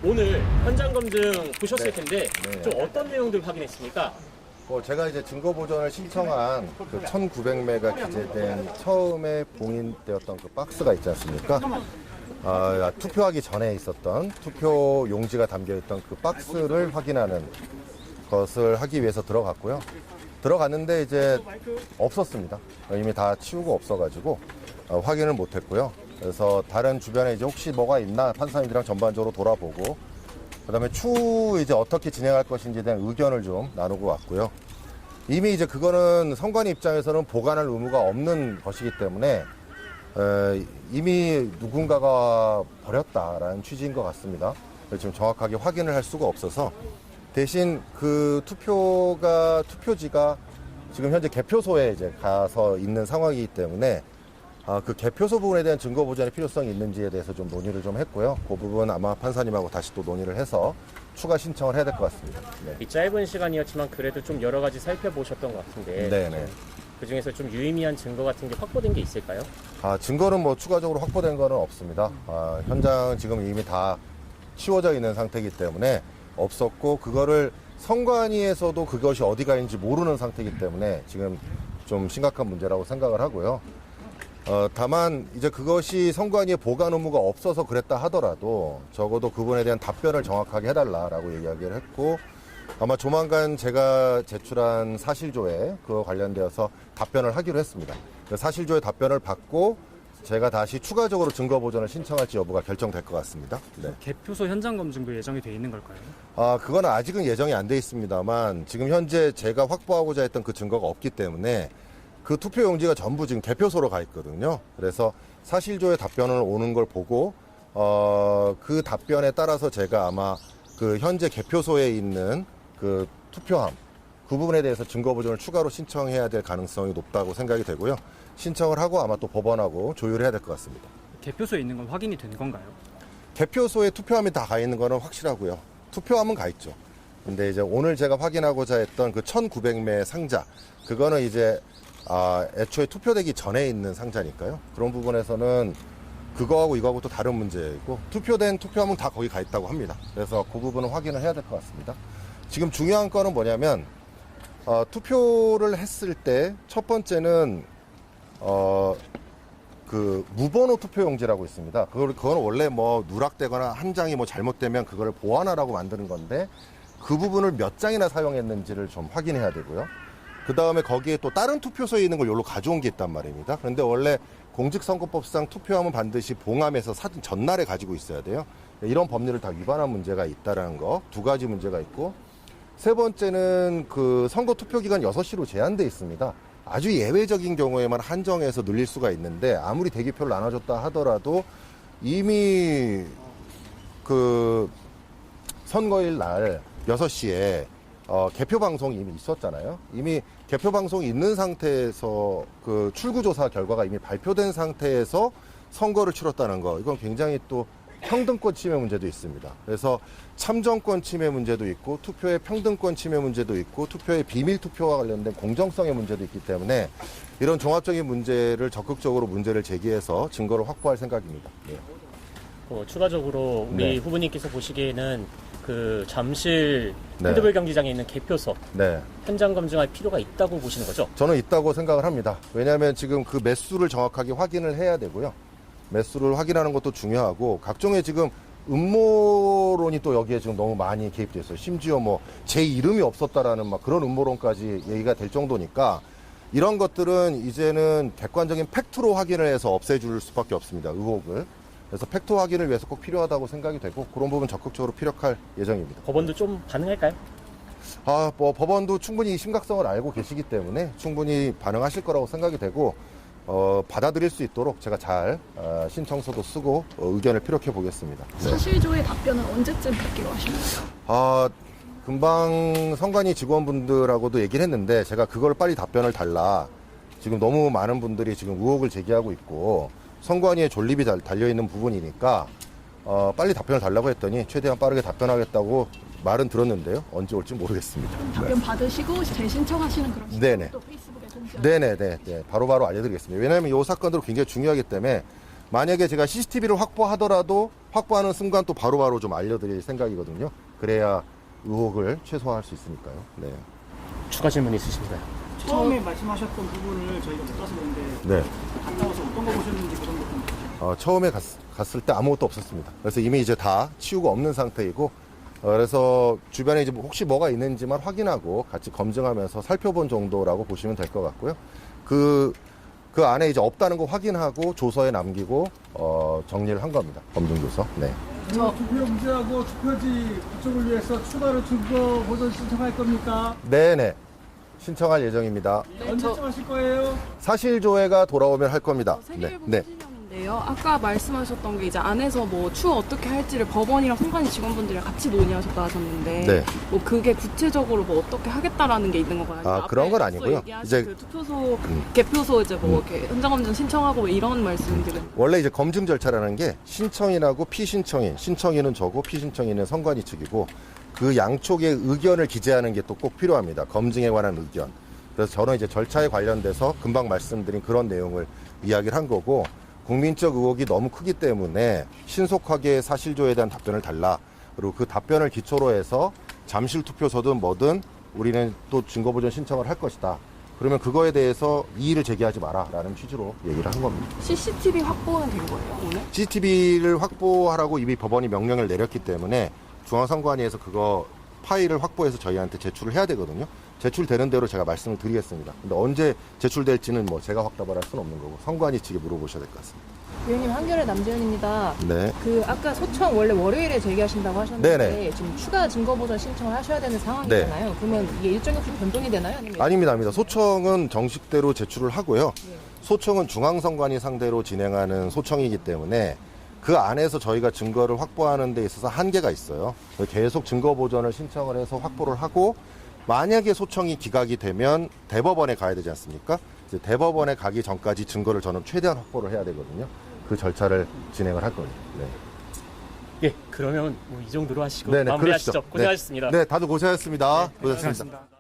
오늘 현장 검증 보셨을 네. 텐데 네. 좀 어떤 내용들 확인했습니까? 제가 이제 증거 보전을 신청한 그 1900매가 기재된 처음에 봉인되었던 그 박스가 있지 않습니까? 투표하기 전에 있었던 투표 용지가 담겨있던 그 박스를 확인하는 것을 하기 위해서 들어갔고요. 들어갔는데 이제 없었습니다. 이미 다 치우고 없어가지고 확인을 못했고요. 그래서 다른 주변에 이제 혹시 뭐가 있나 판사님들이랑 전반적으로 돌아보고 그다음에 추후 이제 어떻게 진행할 것인지에 대한 의견을 좀 나누고 왔고요. 이미 이제 그거는 선관위 입장에서는 보관할 의무가 없는 것이기 때문에 이미 누군가가 버렸다라는 취지인 것 같습니다. 지금 정확하게 확인을 할 수가 없어서 대신 그 투표지가 지금 현재 개표소에 이제 가서 있는 상황이기 때문에 그 개표소 부분에 대한 증거 보전의 필요성이 있는지에 대해서 좀 논의를 좀 했고요. 그 부분 아마 판사님하고 다시 또 논의를 해서 추가 신청을 해야 될 것 같습니다. 네. 이 짧은 시간이었지만 그래도 좀 여러 가지 살펴보셨던 것 같은데 네네. 그 중에서 좀 유의미한 증거 같은 게 확보된 게 있을까요? 증거는 뭐 추가적으로 확보된 거는 없습니다. 현장 지금 이미 다 치워져 있는 상태이기 때문에 없었고 그거를 선관위에서도 그것이 어디가 있는지 모르는 상태이기 때문에 지금 좀 심각한 문제라고 생각을 하고요. 다만 이제 그것이 선관위에 보관 의무가 없어서 그랬다 하더라도 적어도 그분에 대한 답변을 정확하게 해달라라고 이야기를 했고 아마 조만간 제가 제출한 사실조에 그와 관련되어서 답변을 하기로 했습니다. 사실조의 답변을 받고 제가 다시 추가적으로 증거 보전을 신청할지 여부가 결정될 것 같습니다. 네. 개표소 현장 검증도 예정이 돼 있는 걸까요? 그건 아직은 예정이 안 돼 있습니다만 지금 현재 제가 확보하고자 했던 그 증거가 없기 때문에 그 투표 용지가 전부 지금 개표소로 가 있거든요. 그래서 사실조의 답변을 오는 걸 보고 그 답변에 따라서 제가 아마 그 현재 개표소에 있는 그 투표함 그 부분에 대해서 증거 보전을 추가로 신청해야 될 가능성이 높다고 생각이 되고요. 신청을 하고 아마 또 법원하고 조율해야 될 것 같습니다. 개표소에 있는 건 확인이 된 건가요? 개표소에 투표함이 다 가 있는 거는 확실하고요. 투표함은 가 있죠. 근데 이제 오늘 제가 확인하고자 했던 그 1900매 상자 그거는 이제 애초에 투표되기 전에 있는 상자니까요. 그런 부분에서는 그거하고 이거하고 또 다른 문제이고 투표된 투표함은 다 거기 가 있다고 합니다. 그래서 그 부분은 확인을 해야 될 것 같습니다. 지금 중요한 거는 뭐냐면 투표를 했을 때 첫 번째는 그 무번호 투표용지라고 있습니다. 그건 원래 뭐 누락되거나 한 장이 뭐 잘못되면 그거를 보완하라고 만드는 건데 그 부분을 몇 장이나 사용했는지를 좀 확인해야 되고요. 그 다음에 거기에 또 다른 투표소에 있는 걸 여기로 가져온 게 있단 말입니다. 그런데 원래 공직선거법상 투표함은 반드시 봉함해서 사진 전날에 가지고 있어야 돼요. 이런 법률을 다 위반한 문제가 있다라는 거, 두 가지 문제가 있고, 세 번째는 그 선거 투표 기간 6시로 제한돼 있습니다. 아주 예외적인 경우에만 한정해서 늘릴 수가 있는데 아무리 대기표를 나눠줬다 하더라도 이미 그 선거일 날 6시에 개표 방송이 이미 있었잖아요. 이미 개표 방송이 있는 상태에서 그 출구조사 결과가 이미 발표된 상태에서 선거를 치렀다는 거, 이건 굉장히 또 평등권 침해 문제도 있습니다. 그래서 참정권 침해 문제도 있고 투표의 평등권 침해 문제도 있고 투표의 비밀 투표와 관련된 공정성의 문제도 있기 때문에 이런 종합적인 문제를 적극적으로 문제를 제기해서 증거를 확보할 생각입니다. 네. 추가적으로 우리 네. 후보님께서 보시기에는 그 잠실 네. 핸드볼 경기장에 있는 개표소 네. 현장 검증할 필요가 있다고 보시는 거죠? 저는 있다고 생각을 합니다. 왜냐하면 지금 그 매수를 정확하게 확인을 해야 되고요. 매수를 확인하는 것도 중요하고 각종의 지금 음모론이 또 여기에 지금 너무 많이 개입되어 있어요. 심지어 뭐 제 이름이 없었다라는 막 그런 음모론까지 얘기가 될 정도니까 이런 것들은 이제는 객관적인 팩트로 확인을 해서 없애줄 수밖에 없습니다. 의혹을. 그래서 팩트 확인을 위해서 꼭 필요하다고 생각이 되고 그런 부분 적극적으로 피력할 예정입니다. 법원도 좀 반응할까요? 뭐 법원도 충분히 심각성을 알고 계시기 때문에 충분히 반응하실 거라고 생각이 되고 받아들일 수 있도록 제가 잘 신청서도 쓰고 의견을 피력해 보겠습니다. 네. 사실조의 답변은 언제쯤 받기로 하십니까? 금방 선관위 직원분들하고도 얘기를 했는데 제가 그걸 빨리 답변을 달라. 지금 너무 많은 분들이 지금 의혹을 제기하고 있고 선관위에 존립이 달려있는 부분이니까 빨리 답변을 달라고 했더니 최대한 빠르게 답변하겠다고 말은 들었는데요. 언제 올지 모르겠습니다. 답변 받으시고 재신청하시는 그런 네네. 시간도 페이스북에 공지. 네네네. 바로바로 알려드리겠습니다. 왜냐하면 이 사건들은 굉장히 중요하기 때문에 만약에 제가 CCTV를 확보하더라도 확보하는 순간 또 바로바로 좀 알려드릴 생각이거든요. 그래야 의혹을 최소화할 수 있으니까요. 네. 추가 질문 있으신가요? 처음에 말씀하셨던 부분을 저희가 못 가서 그런데 네. 갔다 와서 어떤 거 보셨는지 그런 것도 처음에 갔을 때 아무것도 없었습니다. 그래서 이미 이제 다 치우고 없는 상태이고, 그래서 주변에 이제 혹시 뭐가 있는지만 확인하고 같이 검증하면서 살펴본 정도라고 보시면 될 것 같고요. 그 안에 이제 없다는 거 확인하고 조서에 남기고 정리를 한 겁니다. 검증 조서. 네. 투표용지하고 투표지 그쪽을 위해서 추가로 증거 보존 신청할 겁니까? 네네. 신청할 예정입니다. 언제쯤 하실 거예요? 사실 조회가 돌아오면 할 겁니다. 세계일보 네. 신청인데요. 아까 말씀하셨던 게 이제 안에서 뭐 추후 어떻게 할지를 법원이랑 선관위 직원분들이랑 같이 논의하셨다 하셨는데 네. 뭐 그게 구체적으로 뭐 어떻게 하겠다라는 게 있는 건가요? 아니면 그런 건 앞에 아니고요. 얘기하신 이제 그 투표소 개표소 이제 뭐 이렇게 현장검증 신청하고 뭐 이런 말씀들은 원래 이제 검증 절차라는 게 신청인하고 피신청인, 신청인은 저고 피신청인은 선관위 측이고 그 양쪽의 의견을 기재하는 게 또 꼭 필요합니다. 검증에 관한 의견. 그래서 저는 이제 절차에 관련돼서 금방 말씀드린 그런 내용을 이야기를 한 거고 국민적 의혹이 너무 크기 때문에 신속하게 사실조에 대한 답변을 달라. 그리고 그 답변을 기초로 해서 잠실 투표소든 뭐든 우리는 또 증거보존 신청을 할 것이다. 그러면 그거에 대해서 이의를 제기하지 마라라는 취지로 얘기를 한 겁니다. CCTV 확보는 된 거예요 오늘? CCTV를 확보하라고 이미 법원이 명령을 내렸기 때문에 중앙선관위에서 그거 파일을 확보해서 저희한테 제출을 해야 되거든요. 제출되는 대로 제가 말씀을 드리겠습니다. 근데 언제 제출될지는 뭐 제가 확답을 할 수는 없는 거고 선관위 측에 물어보셔야 될 것 같습니다. 위원님 한겨레 남재현입니다. 네. 아까 소청 원래 월요일에 제기하신다고 하셨는데 네네. 지금 추가 증거 보전 신청을 하셔야 되는 상황이잖아요. 그러면 이게 일정이 혹시 변동이 되나요? 아니면 아닙니다. 소청은 정식대로 제출을 하고요. 소청은 중앙선관위 상대로 진행하는 소청이기 때문에 그 안에서 저희가 증거를 확보하는 데 있어서 한계가 있어요. 계속 증거 보전을 신청을 해서 확보를 하고 만약에 소청이 기각이 되면 대법원에 가야 되지 않습니까? 이제 대법원에 가기 전까지 증거를 저는 최대한 확보를 해야 되거든요. 그 절차를 진행을 할 거예요. 네. 예, 그러면 뭐 이 정도로 하시고 네네, 마무리하시죠. 그러시죠. 고생하셨습니다. 네, 다들 고생하셨습니다. 고생하셨습니다. 고생하셨습니다.